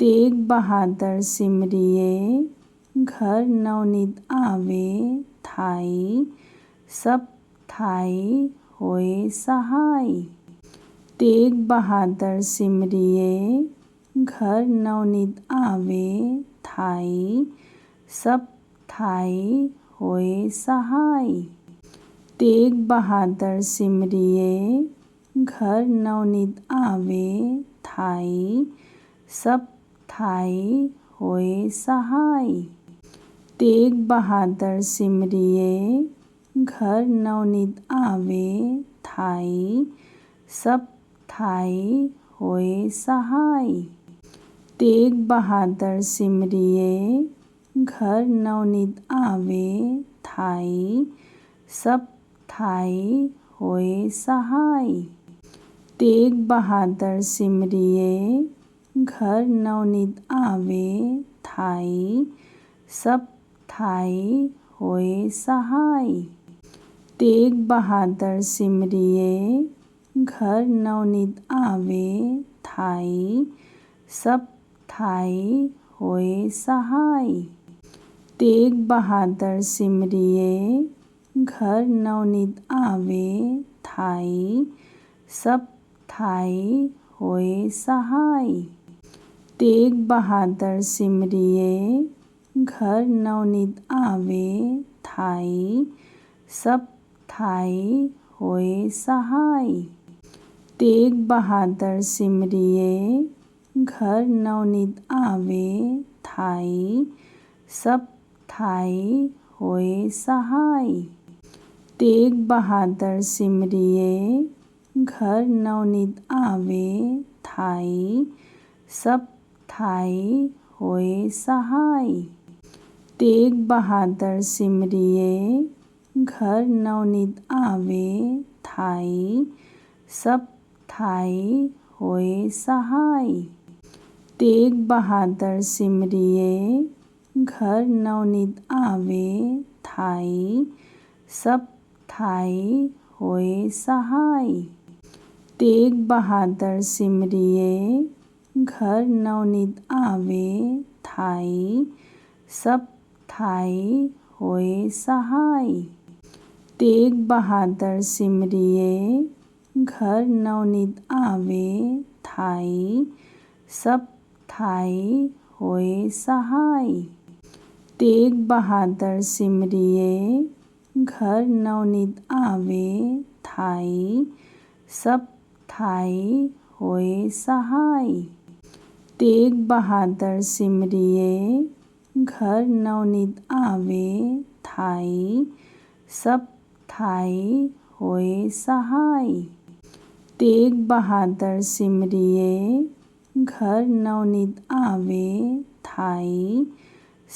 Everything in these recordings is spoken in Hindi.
तेग बहादुर सिमरिए घर नवनीत आवे थाई सब थाई होए सहाय। तेग बहादुर सिमरिए घर नवनीत आवे थाई सब थाई होए सहाय। तेग बहादुर सिमरिए घर नवनीत आवे थाई सब थाई होए सहाय। तेग बहादुर सिमरिए घर नवनीत आवे थाई सब थाई होए सहाय। तेग बहादुर सिमरिए घर नवनीत आवे थाई सब थाई होए सहाय। तेग बहादुर सिमरिए घर नवनीत आवे थाई सब थाई होए सहाय। तेग बहादुर सिमरिए घर नवनीत आवे थाई सब थाई होए सहाय। तेग बहादुर सिमरिए घर नवनीत आवे थाई सब थाई होए सहाय। तेग बहादुर सिमरिए घर नवनीत आवे थाई सब थाई होए सहाय। तेग बहादुर सिमरिए घर नवनीत आवे थाई सब थाई होए सहाय। तेग बहादुर सिमरिए घर नवनीत आवे थाई सब थाई होए सहाय। तेग बहादुर सिमरिए घर नवनीत आवे थाई सब थाई होए सहाय। तेग बहादुर सिमरिए घर नवनीत आवे थाई सब थाई होए सहाय। तेग बहादुर सिमरिए घर नवनीत आवे थाई सब थाई होए सहाय। तेग बहादुर सिमरिए घर नवनीत आवे थाई सब थाई होए सहाय। तेग बहादुर सिमरिए घर नवनीत आवे थाई सब थाई होए सहाय। तेग बहादुर सिमरिए घर नवनीत आवे थाई सब थाई होए सहाय। तेग बहादुर सिमरिए घर नवनीत आवे थाई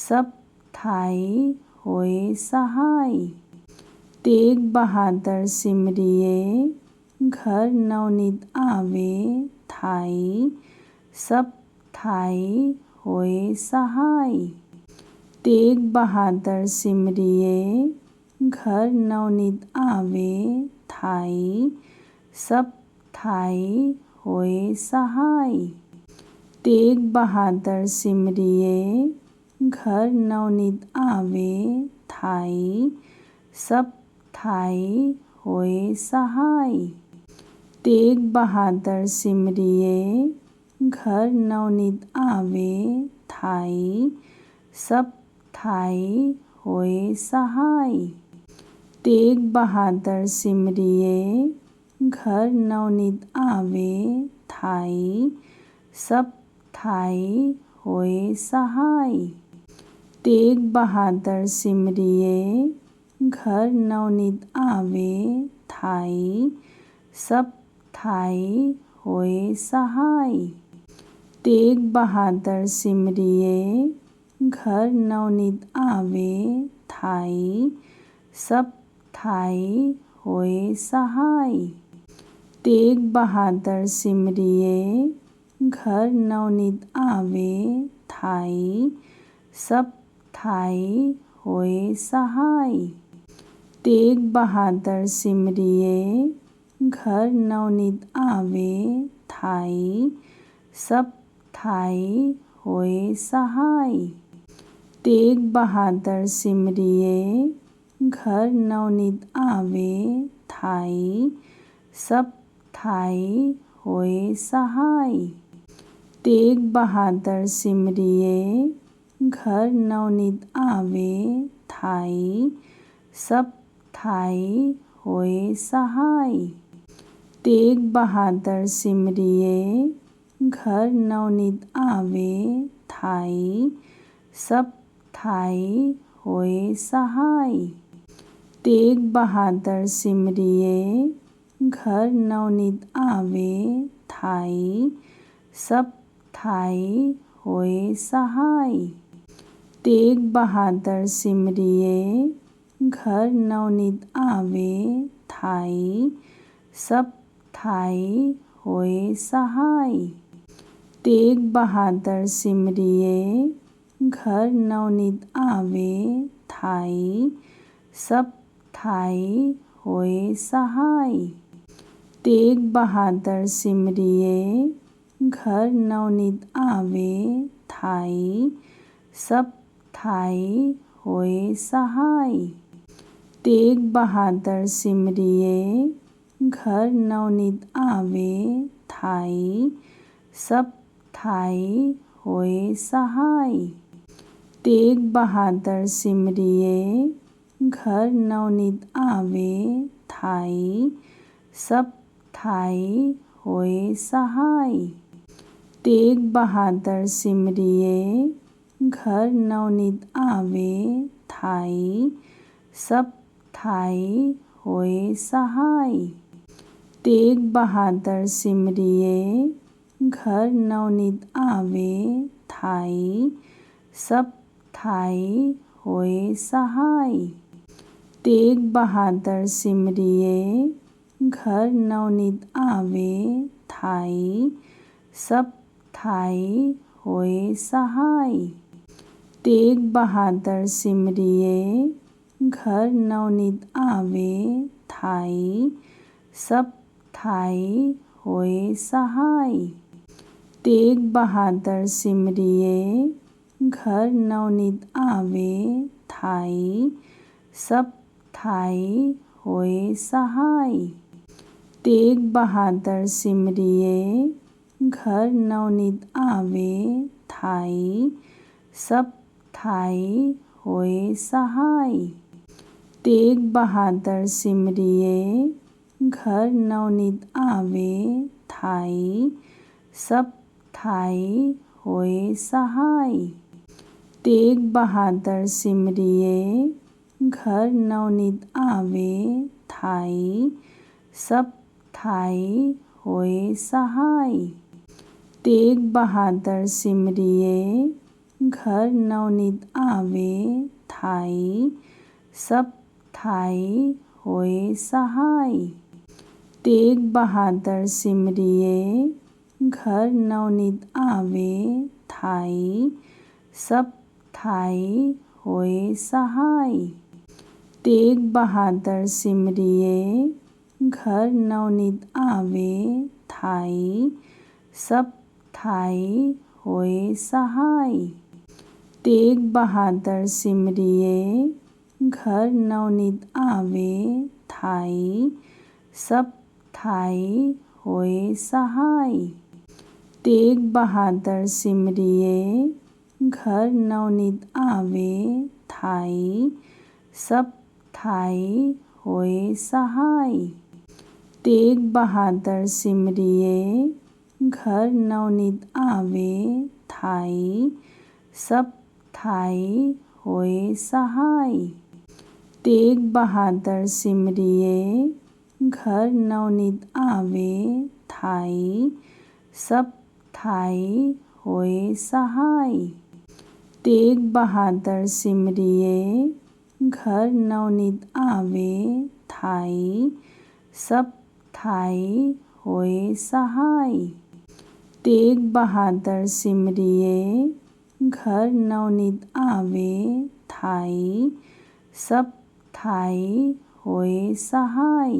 सब थाई होए सहाय। तेग बहादुर सिमरिए घर नवनीत आवे थाई सब थाई होए सहाय। तेग बहादुर सिमरिए घर नवनीत आवे थाई सब थाई होए सहाय। तेग बहादुर सिमरिए घर नवनीत आवे थाई सब थाई होए सहाय। तेग बहादुर सिमरिए घर नवनीत आवे थाई सब थाई होए सहाय। तेग बहादुर सिमरिए घर नवनीत आवे थाई सब थाई होए सहाय। तेग बहादुर सिमरिए घर नवनीत आवे थाई सब थाई होए सहाय। तेग बहादुर सिमरिए घर नवनीत आवे थाई सब थाई होए सहाय। तेग बहादुर सिमरिए घर नवनीत आवे थाई सब थाई होए सहाय। तेग बहादुर सिमरिए घर नवनीत आवे थाई सब थाई होए सहाय। तेग बहादुर सिमरिए घर नवनीत आवे थाई सब थाई होए सहाय। तेग बहादुर सिमरिए घर नवनीत आवे थाई सब थाई होए सहाय। तेग बहादुर सिमरिए घर नवनीत आवे थाई सब थाई होए सहाय। तेग बहादुर सिमरिए घर नवनीत आवे थाई सब थाई होए सहाय। तेग बहादुर सिमरिए घर नवनीत आवे थाई सब थाई होए सहाय। तेग बहादुर सिमरिए घर नवनीत आवे थाई सब थाई होए सहाय। तेग बहादुर सिमरिए घर नवनीत आवे थाई सब थाई होए सहाय। तेग बहादुर सिमरिए घर नवनीत आवे थाई सब थाई होए सहाय। तेग बहादुर सिमरिए घर नवनीत आवे थाई सब थाई होए सहाय। तेग बहादुर सिमरिए घर नवनीत आवे थाई सब थाई होए सहाय। तेग बहादुर सिमरिए घर नवनीत आवे थाई सब थाई होए सहाय। तेग बहादुर सिमरिए घर नवनीत आवे थाई सब थाई होए सहाय। तेग बहादुर सिमरिए घर नवनीत आवे थाई सब थाई होए सहाय। तेग बहादुर सिमरिए घर नवनीत आवे थाई सब थाई होए सहाय। तेग बहादुर सिमरिए घर नवनीत आवे थाई सब थाई होए सहाय। तेग बहादुर सिमरिए घर नवनीत आवे थाई सब थाई होए सहाय। तेग बहादुर सिमरिए घर नवनीत आवे थाई सब थाई होए सहाय। तेग बहादुर सिमरिए घर नवनीत आवे थाई सब थाई होए सहाय। तेग बहादुर सिमरिए घर नवनीत आवे थाई सब थाई होए सहाय। तेग बहादुर सिमरिए घर नवनीत आवे थाई सब थाई होए सहाय। तेग बहादुर सिमरिए घर नवनीत आवे थाई सब थाई होए सहाय। तेग बहादुर सिमरिए घर नवनीत आवे थाई सब थाई होए सहाय। तेग बहादुर सिमरिए घर नवनीत आवे थाई सब थाई होए सहाय। तेग बहादुर सिमरिए घर नवनीत आवे थाई सब थाई होए सहाय। तेग बहादुर सिमरिए घर नवनीत आवे थाई सब थाई होए सहाय। तेग बहादुर सिमरिए घर नवनीत आवे थाई सब थाई होए सहाय।